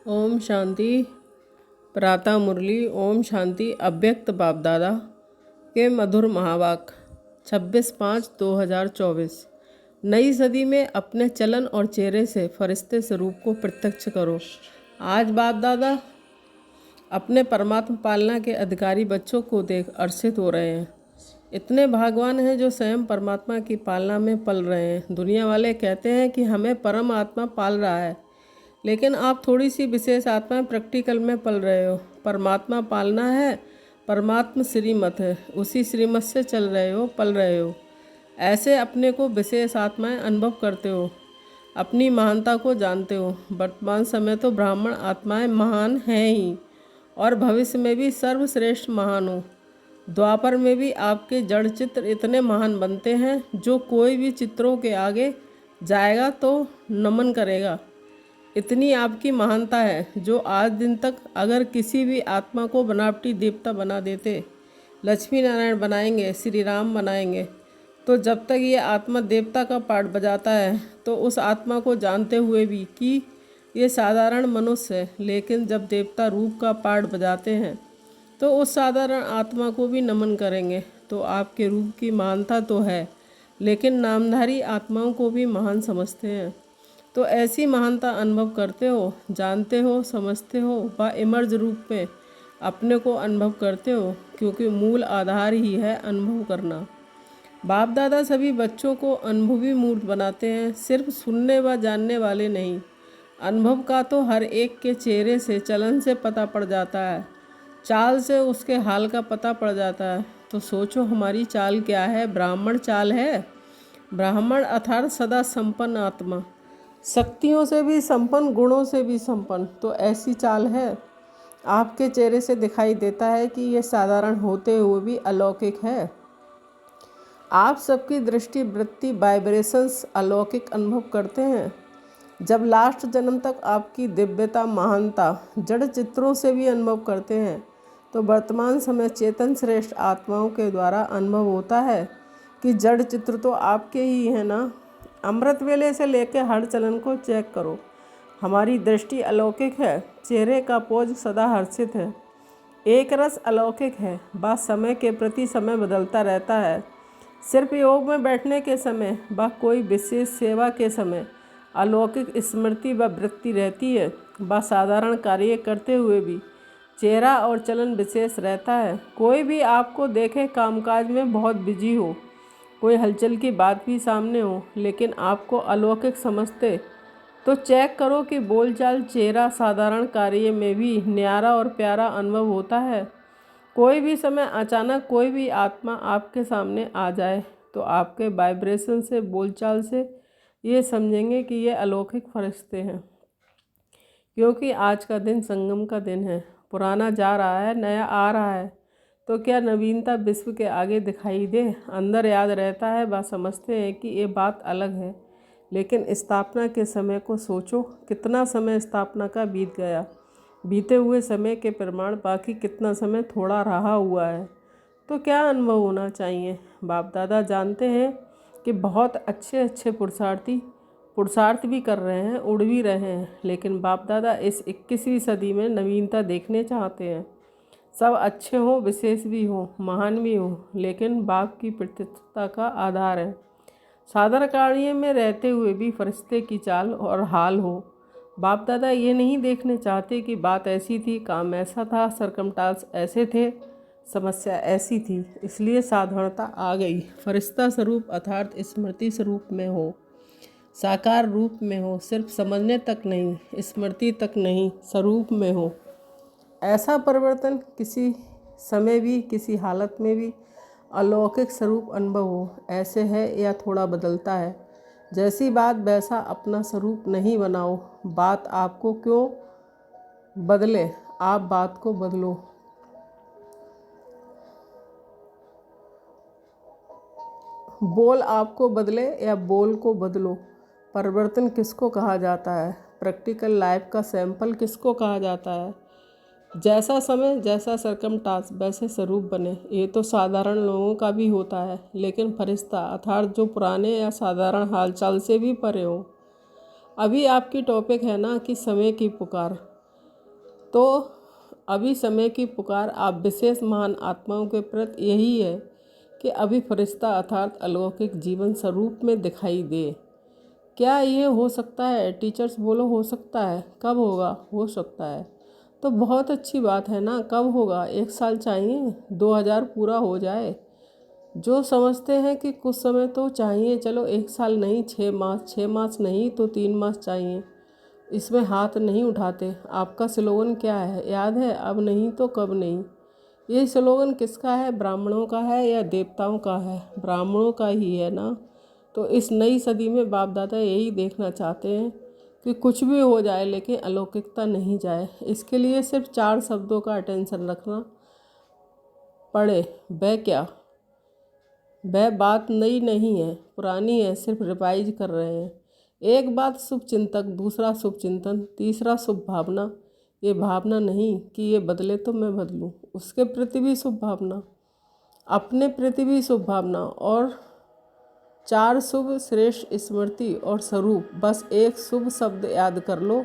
ओम शांति। प्रातः मुरली। ओम शांति। अव्यक्त बाप दादा के मधुर महावाक 26/5/2024। नई सदी में अपने चलन और चेहरे से फरिश्ते स्वरूप को प्रत्यक्ष करो। आज बाप दादा अपने परमात्मा पालना के अधिकारी बच्चों को देख हर्षित हो रहे हैं। इतने भाग्यवान हैं जो स्वयं परमात्मा की पालना में पल रहे हैं। दुनिया वाले कहते हैं कि हमें परम आत्मा पाल रहा है, लेकिन आप थोड़ी सी विशेष आत्मा प्रैक्टिकल में पल रहे हो। परमात्मा पालना है, परमात्मा श्रीमत है, उसी श्रीमत से चल रहे हो, पल रहे हो। ऐसे अपने को विशेष आत्माएं अनुभव करते हो, अपनी महानता को जानते हो। वर्तमान समय तो ब्राह्मण आत्माएं महान हैं ही, और भविष्य में भी सर्वश्रेष्ठ महान हो। द्वापर में भी आपके जड़ चित्र इतने महान बनते हैं जो कोई भी चित्रों के आगे जाएगा तो नमन करेगा। इतनी आपकी महानता है जो आज दिन तक अगर किसी भी आत्मा को बनावटी देवता बना देते, लक्ष्मी नारायण बनाएंगे, श्री राम बनाएंगे, तो जब तक ये आत्मा देवता का पाठ बजाता है तो उस आत्मा को जानते हुए भी कि ये साधारण मनुष्य है, लेकिन जब देवता रूप का पाठ बजाते हैं तो उस साधारण आत्मा को भी नमन करेंगे। तो आपके रूप की महानता तो है, लेकिन नामधारी आत्माओं को भी महान समझते हैं। तो ऐसी महानता अनुभव करते हो, जानते हो, समझते हो, व इमर्ज रूप में अपने को अनुभव करते हो, क्योंकि मूल आधार ही है अनुभव करना। बाप दादा सभी बच्चों को अनुभवी मूर्त बनाते हैं, सिर्फ सुनने व जानने वाले नहीं। अनुभव का तो हर एक के चेहरे से, चलन से पता पड़ जाता है, चाल से उसके हाल का पता पड़ जाता है। तो सोचो हमारी चाल क्या है? ब्राह्मण चाल है। ब्राह्मण अर्थात सदा संपन्न आत्मा, शक्तियों से भी संपन्न, गुणों से भी संपन्न। तो ऐसी चाल है। आपके चेहरे से दिखाई देता है कि ये साधारण होते हुए भी अलौकिक है। आप सबकी दृष्टि, वृत्ति, वाइब्रेशंस अलौकिक अनुभव करते हैं। जब लास्ट जन्म तक आपकी दिव्यता, महानता जड़ चित्रों से भी अनुभव करते हैं, तो वर्तमान समय चेतन श्रेष्ठ आत्माओं के द्वारा अनुभव होता है कि जड़ चित्र तो आपके ही है ना। अमृत वेले से लेकर हर चलन को चेक करो। हमारी दृष्टि अलौकिक है, चेहरे का पोज सदा हर्षित है, एक रस अलौकिक है। बात समय के प्रति समय बदलता रहता है। सिर्फ योग में बैठने के समय व कोई विशेष सेवा के समय अलौकिक स्मृति व वृत्ति रहती है। व साधारण कार्य करते हुए भी चेहरा और चलन विशेष रहता है। कोई भी आपको देखे कामकाज में बहुत बिजी हो, कोई हलचल की बात भी सामने हो, लेकिन आपको अलौकिक समझते, तो चेक करो कि बोलचाल, चेहरा, साधारण कार्य में भी न्यारा और प्यारा अनुभव होता है। कोई भी समय अचानक कोई भी आत्मा आपके सामने आ जाए तो आपके वाइब्रेशन से, बोलचाल से ये समझेंगे कि ये अलौकिक फरिश्ते हैं, क्योंकि आज का दिन संगम का दिन है। पुराना जा रहा है, नया आ रहा है। तो क्या नवीनता विश्व के आगे दिखाई दे? अंदर याद रहता है, बात समझते हैं कि ये बात अलग है, लेकिन स्थापना के समय को सोचो, कितना समय स्थापना का बीत गया। बीते हुए समय के प्रमाण बाकी कितना समय थोड़ा रहा हुआ है। तो क्या अनुभव होना चाहिए? बाप दादा जानते हैं कि बहुत अच्छे अच्छे पुरुषार्थ भी कर रहे हैं, उड़ भी रहे हैं, लेकिन बाप दादा इस 21वीं सदी में नवीनता देखने चाहते हैं। सब अच्छे हों, विशेष भी हों, महान भी हों, लेकिन बाप की प्रतिष्ठा का आधार है। साधारण कार्य में रहते हुए भी फरिश्ते की चाल और हाल हो। बाप दादा ये नहीं देखने चाहते कि बात ऐसी थी, काम ऐसा था, सरकमस्टांस ऐसे थे, समस्या ऐसी थी, इसलिए साधारणता आ गई। फरिश्ता स्वरूप अर्थात स्मृति स्वरूप में हो, साकार रूप में हो, सिर्फ समझने तक नहीं, स्मृति तक नहीं, स्वरूप में हो। ऐसा परिवर्तन किसी समय भी, किसी हालत में भी अलौकिक स्वरूप अनुभव हो। ऐसे है या थोड़ा बदलता है, जैसी बात वैसा अपना स्वरूप नहीं बनाओ। बात आपको क्यों बदले, आप बात को बदलो। बोल आपको बदले या बोल को बदलो। परिवर्तन किसको कहा जाता है? प्रैक्टिकल लाइफ का सैंपल किसको कहा जाता है? जैसा समय, जैसा सरकमस्टांस, वैसे स्वरूप बने। ये तो साधारण लोगों का भी होता है, लेकिन फरिश्ता अर्थात जो पुराने या साधारण हालचाल से भी परे हो। अभी आपकी टॉपिक है ना कि समय की पुकार। तो अभी समय की पुकार आप विशेष महान आत्माओं के प्रति यही है कि अभी फरिश्ता अर्थात अलौकिक जीवन स्वरूप में दिखाई दे। क्या ये हो सकता है? टीचर्स बोलो हो सकता है। कब होगा? हो सकता है। तो बहुत अच्छी बात है ना। कब होगा? 1 साल चाहिए? 2000 पूरा हो जाए? जो समझते हैं कि कुछ समय तो चाहिए, चलो 1 साल नहीं 6 मास, 6 मास नहीं तो 3 मास चाहिए, इसमें हाथ नहीं उठाते। आपका स्लोगन क्या है याद है? अब नहीं तो कब नहीं। ये स्लोगन किसका है? ब्राह्मणों का है या देवताओं का है? ब्राह्मणों का ही है ना। तो इस नई सदी में बाप दादा यही देखना चाहते हैं कि कुछ भी हो जाए लेकिन अलौकिकता नहीं जाए। इसके लिए सिर्फ 4 शब्दों का अटेंशन रखना पड़े। वह क्या? वह बात नई नहीं है, पुरानी है, सिर्फ रिवाइज कर रहे हैं। एक बात शुभ चिंतक, दूसरा शुभ चिंतन, तीसरा शुभ भावना। ये भावना नहीं कि ये बदले तो मैं बदलूं, उसके प्रति भी शुभ भावना, अपने प्रति भी शुभ भावना, और 4 शुभ श्रेष्ठ स्मृति और स्वरूप। बस एक शुभ शब्द याद कर लो,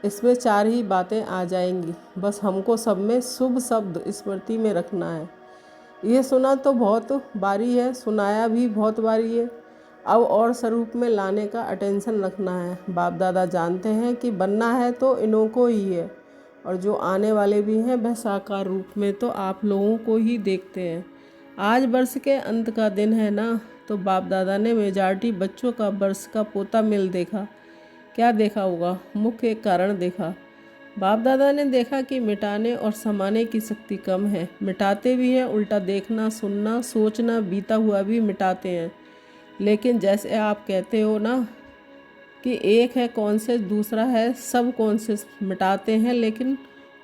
इसमें 4 ही बातें आ जाएंगी। बस हमको सब में शुभ शब्द स्मृति में रखना है। ये सुना तो बहुत बारी है, सुनाया भी बहुत बारी है। अब और स्वरूप में लाने का अटेंशन रखना है। बाप दादा जानते हैं कि बनना है तो इन्हों को ही है, और जो आने वाले भी हैं वह साकार रूप में तो आप लोगों को ही देखते हैं। आज वर्ष के अंत का दिन है ना, तो बाप दादा ने मेजॉरिटी बच्चों का वर्ष का पोता मिल देखा। क्या देखा होगा? मुख्य कारण देखा। बाप दादा ने देखा कि मिटाने और समाने की शक्ति कम है। मिटाते भी हैं, उल्टा देखना, सुनना, सोचना, बीता हुआ भी मिटाते हैं। लेकिन जैसे आप कहते हो ना कि एक है कॉन्शियस, दूसरा है सब कॉन्शियस, मिटाते हैं लेकिन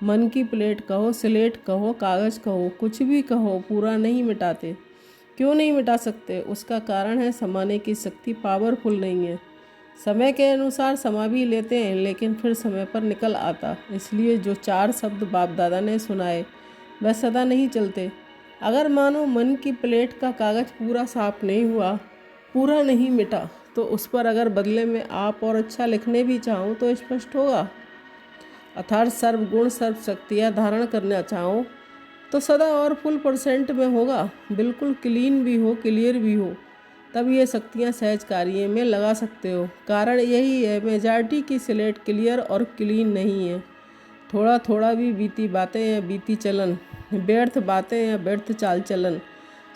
मन की प्लेट कहो, स्लेट कहो, कागज़ कहो, कुछ भी कहो, पूरा नहीं मिटाते। क्यों नहीं मिटा सकते? उसका कारण है समाने की शक्ति पावरफुल नहीं है। समय के अनुसार समा भी लेते हैं लेकिन फिर समय पर निकल आता। इसलिए जो 4 शब्द बाप दादा ने सुनाए वह सदा नहीं चलते। अगर मानो मन की प्लेट का कागज़ पूरा साफ नहीं हुआ, पूरा नहीं मिटा, तो उस पर अगर बदले में आप और अच्छा लिखने भी चाहूँ तो स्पष्ट होगा। अर्थात सर्वगुण सर्व शक्तियाँ धारण करना चाहो तो सदा और फुल % में होगा, बिल्कुल क्लीन भी हो, क्लियर भी हो, तब ये शक्तियाँ सहज कार्य में लगा सकते हो। कारण यही है, मेजॉरिटी की स्लेट क्लियर और क्लीन नहीं है। थोड़ा थोड़ा भी बीती बातें या बीती चलन, व्यर्थ बातें या व्यर्थ चाल चलन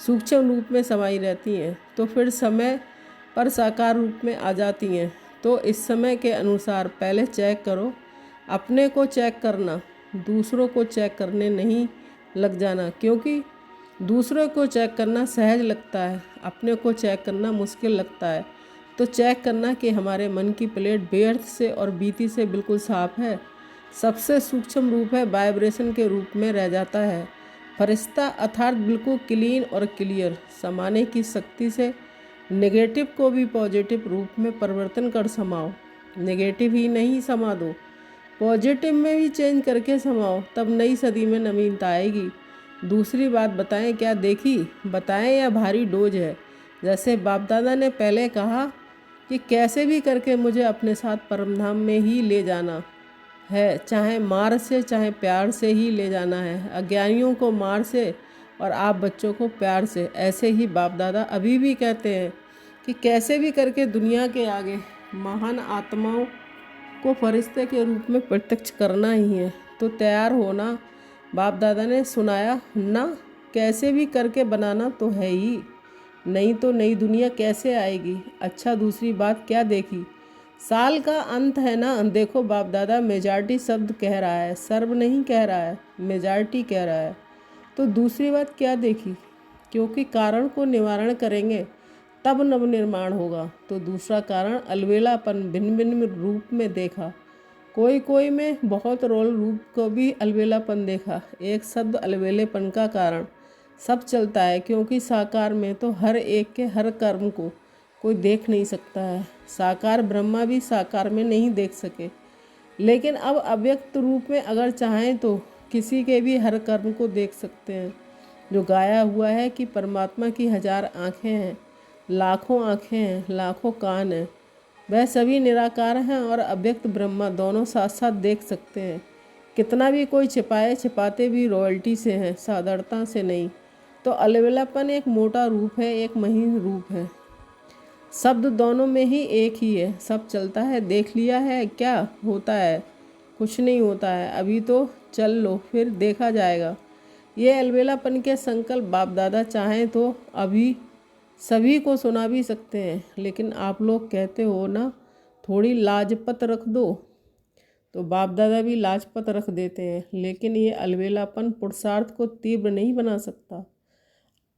सूक्ष्म रूप में समाई रहती हैं, तो फिर समय पर साकार रूप में आ जाती हैं। तो इस समय के अनुसार पहले चेक करो, अपने को चेक करना, दूसरों को चेक करने नहीं लग जाना, क्योंकि दूसरों को चेक करना सहज लगता है, अपने को चेक करना मुश्किल लगता है। तो चेक करना कि हमारे मन की प्लेट व्यर्थ से और बीती से बिल्कुल साफ है। सबसे सूक्ष्म रूप है, वाइब्रेशन के रूप में रह जाता है। फरिश्ता अर्थात बिल्कुल क्लीन और क्लियर। समाने की शक्ति से नेगेटिव को भी पॉजिटिव रूप में परिवर्तन कर समाओ। नेगेटिव ही नहीं समा दो, पॉजिटिव में भी चेंज करके समाओ, तब नई सदी में नवीनता आएगी। दूसरी बात बताएं, क्या देखी? बताएं या भारी डोज है? जैसे बाप दादा ने पहले कहा कि कैसे भी करके मुझे अपने साथ परमधाम में ही ले जाना है, चाहे मार से चाहे प्यार से ही ले जाना है। अज्ञानियों को मार से और आप बच्चों को प्यार से। ऐसे ही बाप दादा अभी भी कहते हैं कि कैसे भी करके दुनिया के आगे महान आत्माओं को फरिश्ते के रूप में प्रत्यक्ष करना ही है। तो तैयार होना, बाप दादा ने सुनाया ना, कैसे भी करके बनाना तो है ही, नहीं तो नई दुनिया कैसे आएगी। अच्छा, दूसरी बात क्या देखी? साल का अंत है ना, देखो बाप दादा मेजॉरिटी शब्द कह रहा है, सर्व नहीं कह रहा है, मेजॉरिटी कह रहा है। तो दूसरी बात क्या देखी? क्योंकि कारण को निवारण करेंगे तब नवनिर्माण होगा। तो दूसरा कारण अलवेलापन भिन्न भिन्न रूप में देखा। कोई में बहुत रोल रूप को भी अलवेलापन देखा। एक शब्द अलवेलेपन का कारण सब चलता है, क्योंकि साकार में तो हर एक के हर कर्म को कोई देख नहीं सकता है। साकार ब्रह्मा भी साकार में नहीं देख सके, लेकिन अब अव्यक्त रूप में अगर चाहें तो किसी के भी हर कर्म को देख सकते हैं। जो गाया हुआ है कि परमात्मा की 1000 आँखें हैं, लाखों आँखें हैं, लाखों कान हैं। वह सभी निराकार हैं और अव्यक्त ब्रह्मा दोनों साथ साथ देख सकते हैं। कितना भी कोई छिपाए, छिपाते भी रॉयल्टी से हैं, साधारणता से नहीं। तो अलबेलापन एक मोटा रूप है, एक महीन रूप है। शब्द दोनों में ही एक ही है। सब चलता है, देख लिया है, क्या होता है? कुछ नहीं होता है। अभी तो चल लो, फिर देखा जाएगा। ये अलबेलापन के संकल्प बाप दादा चाहें तो अभी सभी को सुना भी सकते हैं, लेकिन आप लोग कहते हो ना थोड़ी लाजपत रख दो, तो बाप दादा भी लाजपत रख देते हैं। लेकिन ये अलबेलापन पुरुषार्थ को तीव्र नहीं बना सकता,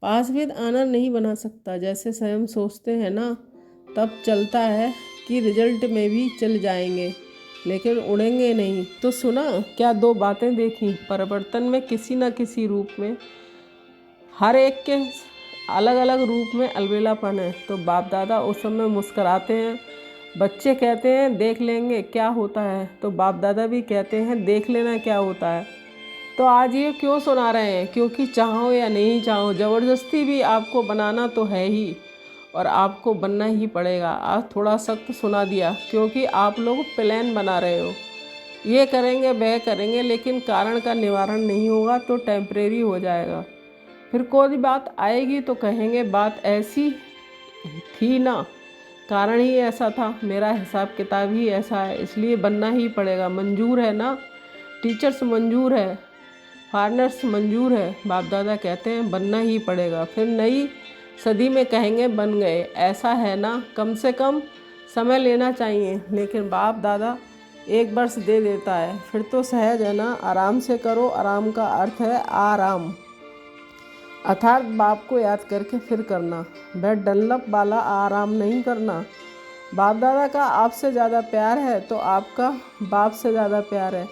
पासवेद आनंद नहीं बना सकता। जैसे स्वयं सोचते हैं ना, तब चलता है कि रिजल्ट में भी चल जाएंगे, लेकिन उड़ेंगे नहीं। तो सुना क्या दो बातें देखी, परिवर्तन में किसी न किसी रूप में, हर एक के अलग अलग रूप में अलबेलापन है। तो बाप दादा उस समय मुस्कराते हैं। बच्चे कहते हैं देख लेंगे क्या होता है, तो बाप दादा भी कहते हैं देख लेना क्या होता है। तो आज ये क्यों सुना रहे हैं? क्योंकि चाहो या नहीं चाहो, ज़बरदस्ती भी आपको बनाना तो है ही, और आपको बनना ही पड़ेगा। आज थोड़ा सख्त सुना दिया, क्योंकि आप लोग प्लान बना रहे हो, ये करेंगे वह करेंगे, लेकिन कारण का निवारण नहीं होगा तो टेम्परेरी हो जाएगा। फिर कोई बात आएगी तो कहेंगे बात ऐसी थी ना, कारण ही ऐसा था, मेरा हिसाब किताब ही ऐसा है, इसलिए बनना ही पड़ेगा। मंजूर है ना, टीचर्स मंजूर है, फॉरेनर्स मंजूर है। बाप दादा कहते हैं बनना ही पड़ेगा। फिर नई सदी में कहेंगे बन गए, ऐसा है ना। कम से कम समय लेना चाहिए, लेकिन बाप दादा 1 वर्ष दे देता है, फिर तो सहज है ना। आराम से करो, आराम का अर्थ है आराम, अर्थात बाप को याद करके फिर करना। वह डल्लप वाला आराम नहीं करना। बाप दादा का आपसे ज़्यादा प्यार है तो आपका बाप से ज़्यादा प्यार है।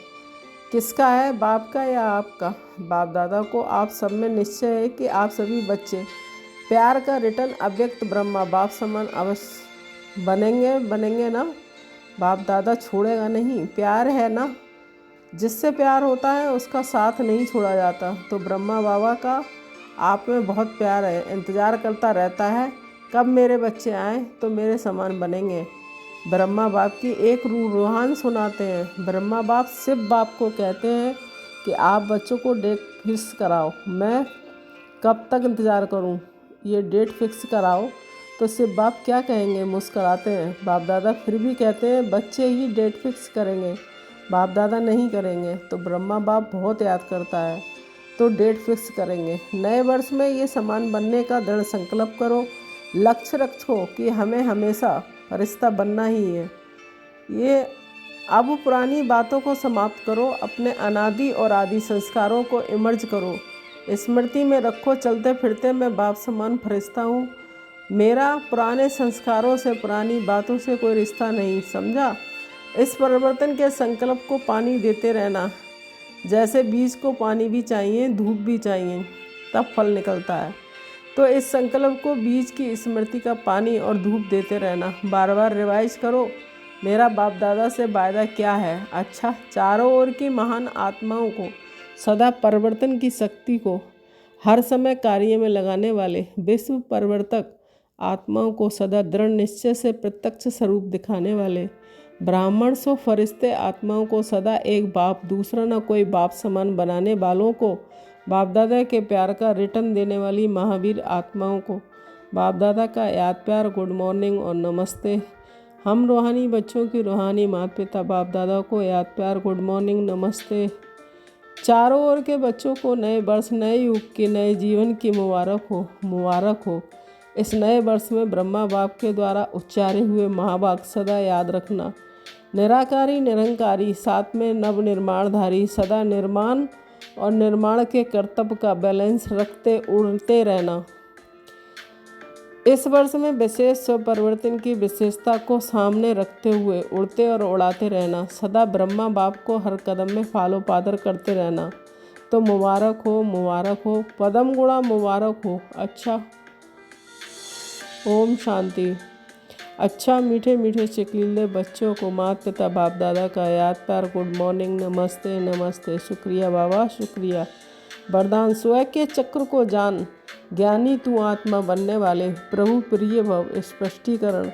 किसका है, बाप का या आपका? बाप दादा को आप सब में निश्चय है कि आप सभी बच्चे प्यार का रिटर्न अव्यक्त ब्रह्मा बाप समान अवश्य बनेंगे ना। बाप दादा छोड़ेगा नहीं, प्यार है ना। जिससे प्यार होता है उसका साथ नहीं छोड़ा जाता। तो ब्रह्मा बाबा का आप में बहुत प्यार है, इंतज़ार करता रहता है कब मेरे बच्चे आएँ तो मेरे समान बनेंगे। ब्रह्मा बाप की एक रूहान सुनाते हैं। ब्रह्मा बाप शिव बाप को कहते हैं कि आप बच्चों को डेट फिक्स कराओ। मैं कब तक इंतज़ार करूं, ये डेट फिक्स कराओ। तो शिव बाप क्या कहेंगे, मुस्कराते हैं। बाप दादा फिर भी कहते हैं बच्चे ही डेट फिक्स करेंगे, बाप दादा नहीं करेंगे। तो ब्रह्मा बाप बहुत याद करता है, तो डेट फिक्स करेंगे। नए वर्ष में ये समान बनने का दृढ़ संकल्प करो, लक्ष्य रखो कि हमें हमेशा फरिश्ता बनना ही है। ये अब पुरानी बातों को समाप्त करो, अपने अनादि और आदि संस्कारों को इमर्ज करो, स्मृति में रखो। चलते फिरते मैं बाप समान फरिश्ता हूँ, मेरा पुराने संस्कारों से पुरानी बातों से कोई रिश्ता नहीं, समझा। इस परिवर्तन के संकल्प को पानी देते रहना, जैसे बीज को पानी भी चाहिए, धूप भी चाहिए, तब फल निकलता है। तो इस संकल्प को बीज की स्मृति का पानी और धूप देते रहना, बार बार रिवाइज करो। मेरा बाप दादा से वायदा क्या है? अच्छा, चारों ओर की महान आत्माओं को, सदा परिवर्तन की शक्ति को हर समय कार्य में लगाने वाले विश्व परिवर्तक आत्माओं को सदा दृढ़ निश्चय से प्रत्यक्ष स्वरूप दिखाने वाले ब्राह्मण सो फरिश्ते आत्माओं को सदा एक बाप दूसरा न कोई बाप समान बनाने वालों को, बाप दादा के प्यार का रिटर्न देने वाली महावीर आत्माओं को बाप दादा का याद प्यार, गुड मॉर्निंग और नमस्ते। हम रूहानी बच्चों की रूहानी माता पिता बाप दादा को याद प्यार, गुड मॉर्निंग, नमस्ते। चारों ओर के बच्चों को नए वर्ष, नए युग की, नए जीवन की मुबारक हो, मुबारक हो। इस नए वर्ष में ब्रह्मा बाप के द्वारा उच्चारे हुए महावाक्य सदा याद रखना। निराकारी निरंकारी, साथ में नवनिर्माणधारी, सदा निर्माण और निर्माण के कर्तव्य का बैलेंस रखते उड़ते रहना। इस वर्ष में विशेष स्वपरिवर्तन की विशेषता को सामने रखते हुए उड़ते और उड़ाते रहना। सदा ब्रह्मा बाप को हर कदम में फॉलो पादर करते रहना। तो मुबारक हो, मुबारक हो, पदम गुणा मुबारक हो। अच्छा, ओम शांति। अच्छा, मीठे मीठे चिकलीले बच्चों को माता पिता बाप दादा का याद प्यार, गुड मॉर्निंग, नमस्ते, नमस्ते। शुक्रिया बाबा, शुक्रिया। वरदान, स्वयं के चक्र को जान, ज्ञानी तू आत्मा बनने वाले प्रभु प्रिय भव। स्पष्टीकरण,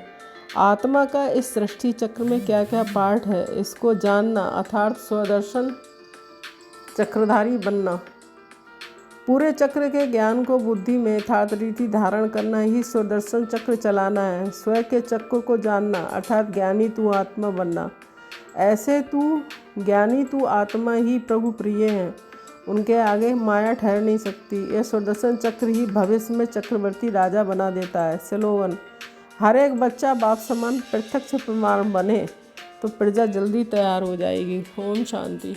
आत्मा का इस सृष्टि चक्र में क्या क्या पार्ट है इसको जानना, अर्थात स्वदर्शन चक्रधारी बनना। पूरे चक्र के ज्ञान को बुद्धि में यथार्थ रीति धारण करना ही सुदर्शन चक्र चलाना है। स्वयं के चक्र को जानना अर्थात ज्ञानी तू आत्मा बनना। ऐसे तू ज्ञानी तू आत्मा ही प्रभु प्रिय हैं, उनके आगे माया ठहर नहीं सकती। यह सुदर्शन चक्र ही भविष्य में चक्रवर्ती राजा बना देता है। स्लोगन: हर एक बच्चा बाप समान प्रत्यक्ष प्रमाण बने तो प्रजा जल्दी तैयार हो जाएगी। ओम शांति।